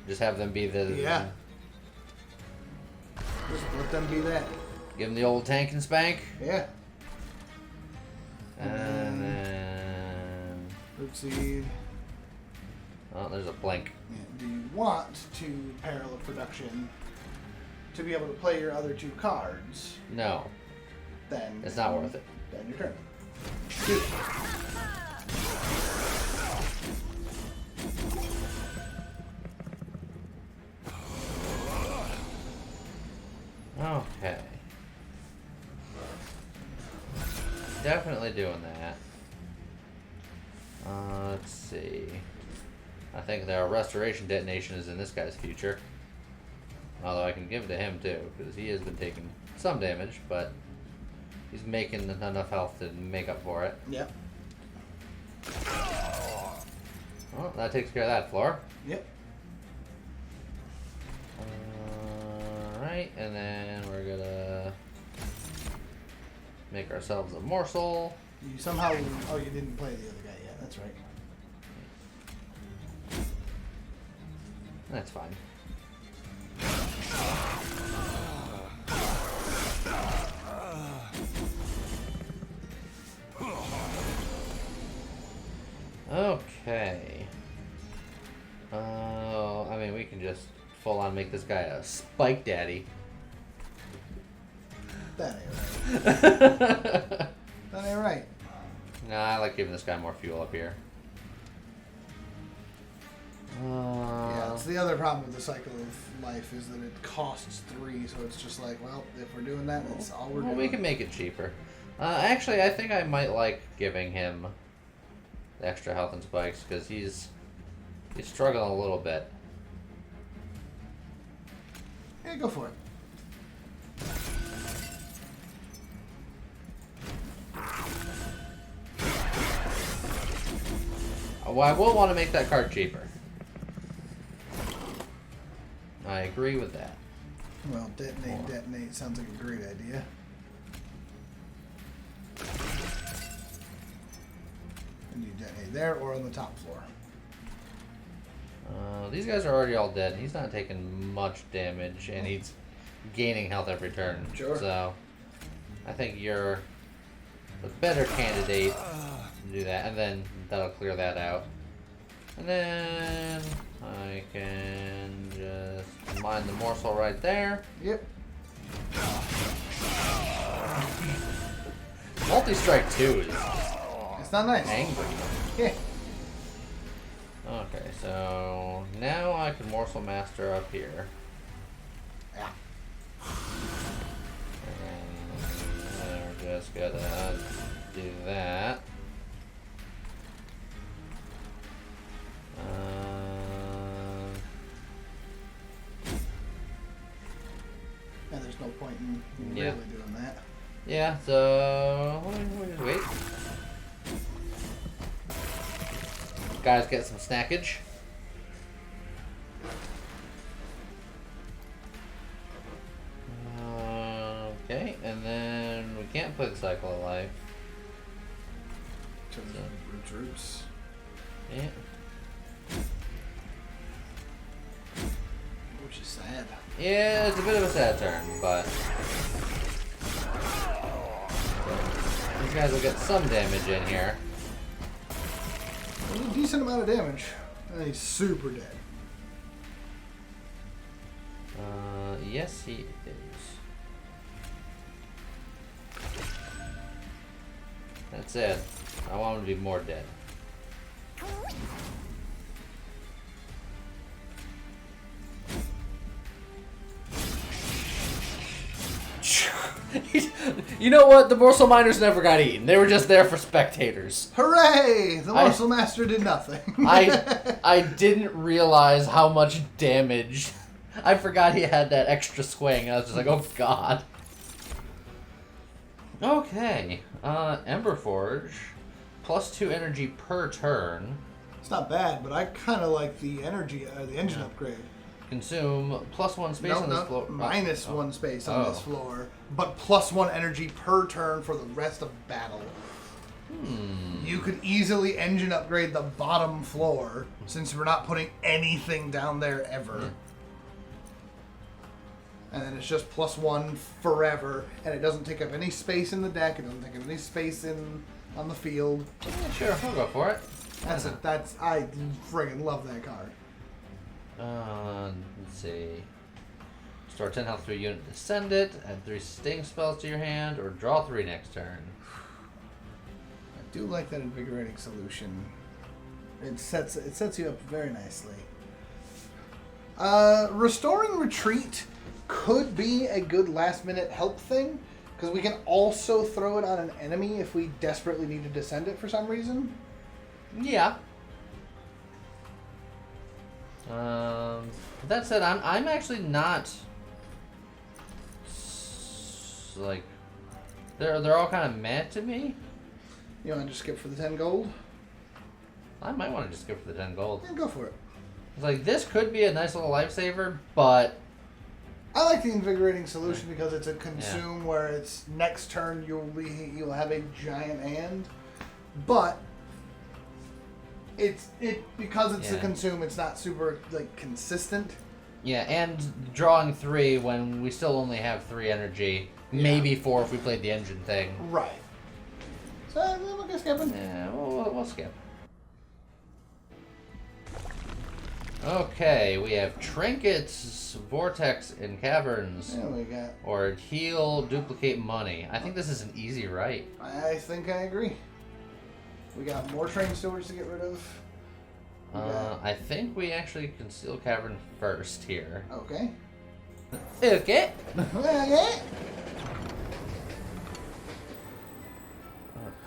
just have them be the. Yeah. Just let them be that. Give him the old tank and spank. Yeah. And then. Root seed. Oh, there's a blink. Yeah. Do you want to parallel production to be able to play your other 2 cards? No, Then it's not worth it. Then your turn. Okay. Definitely doing that. Let's see. I think their restoration detonation is in this guy's future. Although I can give it to him too, because he has been taking some damage, but he's making enough health to make up for it. Yep. Well, that takes care of that floor. Yep. Alright, and then we're gonna make ourselves a morsel. You somehow. Oh, you didn't play the other guy yet. That's right. That's fine. Okay. I mean, we can just full on make this guy a spike daddy. That ain't right. That ain't right. Nah, I like giving this guy more fuel up here. Yeah, it's the other problem with the cycle of life is that it costs 3, so it's just like, well, if we're doing that, that's all we're Well, doing. we can make it cheaper. Actually, I think I might like giving him the extra health and spikes because he's struggling a little bit. Yeah, go for it. Well, I will want to make that card cheaper. I agree with that. Well, detonate sounds like a great idea. And you detonate there or on the top floor. These guys are already all dead. He's not taking much damage, and he's gaining health every turn. Sure. So, I think you're the better candidate to do that, and then that'll clear that out. And then I can just mine the morsel right there. Yep. Multi-strike 2 is It's not nice. angry. Yeah. Okay, so now I can morsel master up here. Yeah. And we're just gonna do that. And there's no point in Yeah. really doing that. Yeah, so we'll just wait. Guys get some snackage. Okay, and then we can't play the cycle of life. Roots. Yeah. Which is sad. Yeah, it's a bit of a sad turn, but these guys will get some damage in here. There's a decent amount of damage. And he's super dead. Yes, he is. That's it. I want him to be more dead. You know what? The morsel miners never got eaten. They were just there for spectators. Hooray! The morsel master did nothing. I didn't realize how much damage. I forgot he had that extra swing. I was just like, oh god. Okay. Emberforge. +2 energy per turn. It's not bad, but I kind of like the energy, the engine upgrade. Consume +1 space on this floor. Minus 1 space on this floor, but +1 energy per turn for the rest of battle. You could easily engine upgrade the bottom floor since we're not putting anything down there ever. And then it's just +1 forever, and it doesn't take up any space in the deck. It doesn't take up any space on the field. Yeah, sure, we'll go for it. I friggin' love that card. Let's see. Store 10 health to a unit to send it, add 3 sting spells to your hand, or draw 3 next turn. I do like that invigorating solution. It sets you up very nicely. Restoring Retreat could be a good last minute help thing, because we can also throw it on an enemy if we desperately need to descend it for some reason. Yeah. With that said, I'm actually not like they're all kind of mad to me. You want to just skip for the 10 gold? I might want to just skip for the 10 gold. Yeah, go for it. It's like this could be a nice little lifesaver, but I like the invigorating solution because it's a consume where it's next turn you'll have a giant hand, but because it's a consume, it's not super like consistent. Yeah, and drawing 3 when we still only have 3 energy, maybe 4 if we played the engine thing. Right. So we'll go skipping. Yeah, we'll skip. Okay, we have trinkets, vortex, and caverns. Yeah, we got. Or heal, duplicate money. I think this is an easy right. I think I agree. We got more train stewards to get rid of. I think we actually conceal cavern first here. Okay. Okay. Okay.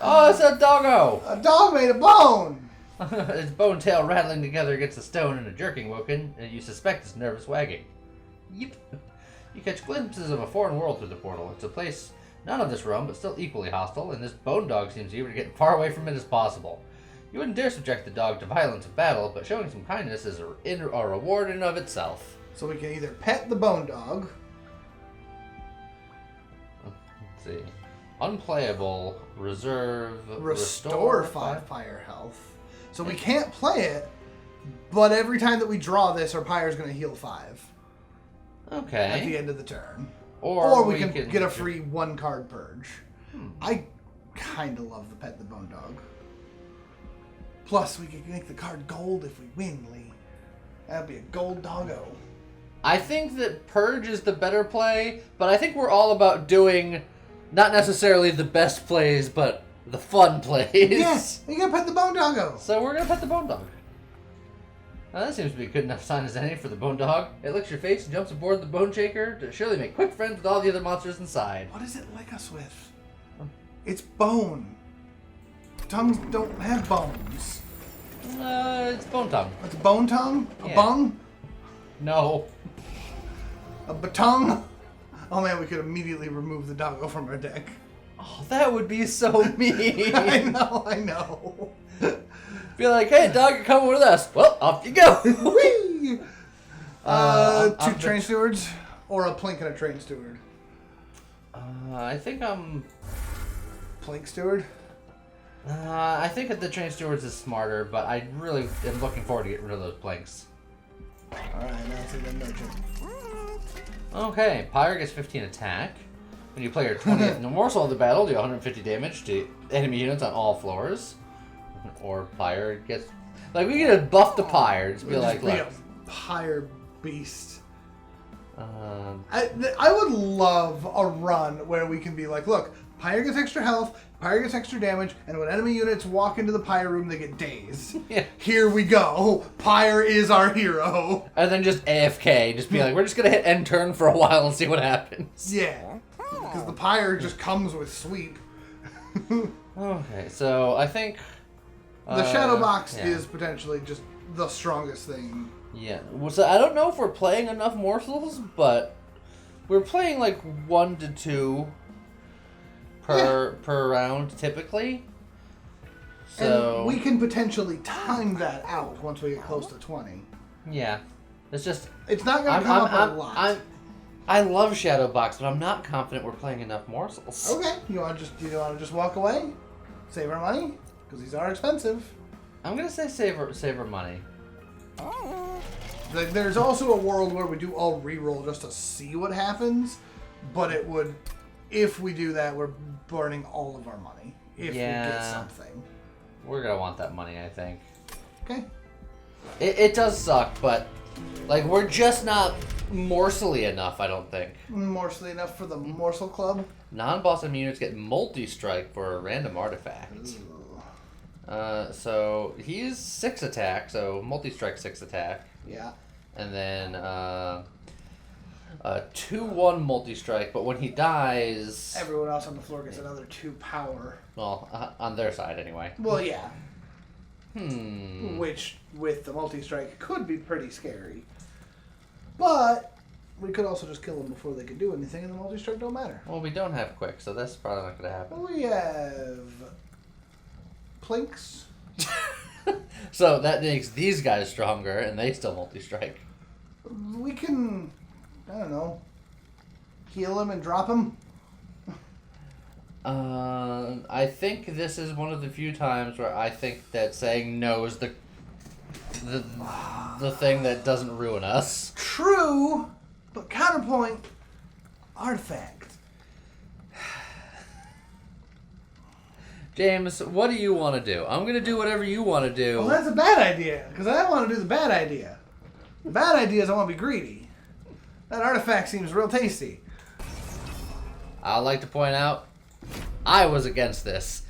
Oh, it's a doggo! A dog made a bone! Its bone tail rattling together against a stone and a jerking woken, and you suspect it's nervous wagging. Yep. You catch glimpses of a foreign world through the portal. It's a place not of this realm, but still equally hostile, and this bone dog seems eager to get far away from it as possible. You wouldn't dare subject the dog to violence in battle, but showing some kindness is a reward in and of itself. So we can either pet the bone dog. Let's see. Unplayable, reserve, Restore 5 fire health. So we can't play it, but every time that we draw this, our pyre's going to heal 5. Okay. At the end of the turn. Or we can get a free 1 card purge. I kind of love the pet the bone dog. Plus, we could make the card gold if we win, Lee. That'd be a gold doggo. I think that purge is the better play, but I think we're all about doing not necessarily the best plays, but the fun plays. Yes, you gotta pet the bone doggo. So we're gonna pet the bone dog. Now that seems to be a good enough sign as any for the bone dog. It licks your face and jumps aboard the bone shaker to surely make quick friends with all the other monsters inside. What does it lick us with? It's bone. Tongues don't have bones. It's bone tongue. It's a bone tongue? A Yeah. bung? No. A batong? Oh man, we could immediately remove the doggo from our deck. Oh, that would be so mean. I know. Be like, hey, dog, you're coming with us. Well, off you go. Whee! 2 I'm train stewards or a plink and a train steward? I think I'm... Plink steward? I think that the train stewards is smarter, but I really am looking forward to getting rid of those planks. Alright, now to the merchant. Okay, Pyre gets 15 attack. When you play your 20th morsel of the battle, do 150 damage to enemy units on all floors. Or Pyre gets... Like, we could buff the Pyre. Just be like, Be look. a pyre beast. Um, I would love a run where we can be like, look, Pyre gets extra health, Pyre gets extra damage, and when enemy units walk into the Pyre room, they get dazed. Yeah. Here we go. Pyre is our hero. and then just AFK. Just be like, we're just going to hit end turn for a while and see what happens. Yeah. because the pyre just comes with sweep. Okay, so I think The shadow box yeah. is potentially just the strongest thing. Yeah. Well, so I don't know if we're playing enough morsels, but we're playing like 1 to 2 per round typically. So And we can potentially time that out once we get close to 20. yeah, it's just It's not going to come up a lot. I love shadow box, but I'm not confident we're playing enough morsels. Okay, you want to just walk away, save our money because these are expensive. I'm gonna say save our money. Like, there's also a world where we do all reroll just to see what happens, but it would, if we do that, we're burning all of our money if we get something. We're gonna want that money, I think. Okay. It does suck, but like we're just not morsely enough, I don't think. Morsely enough for the Morsel Club. Non-boss units get multi-strike for a random artifact. So he's 6 attack, so multi-strike 6 attack. Yeah. And then a 2/1 multi-strike, but when he dies... Everyone else on the floor gets another 2 power. Well, on their side anyway. Well, yeah. Hmm. Which, with the multi-strike, could be pretty scary. But we could also just kill them before they could do anything, and the multi-strike don't matter. Well, we don't have quick, so that's probably not going to happen. We have Plinks. So that makes these guys stronger, and they still multi-strike. We can, I don't know, heal him and drop him. I think this is one of the few times where I think that saying no is the thing that doesn't ruin us. True, but counterpoint, artifact. James, what do you want to do? I'm going to do whatever you want to do. Well, that's a bad idea, because I want to do the bad idea. The bad idea is I want to be greedy. That artifact seems real tasty. I'd like to point out, I was against this.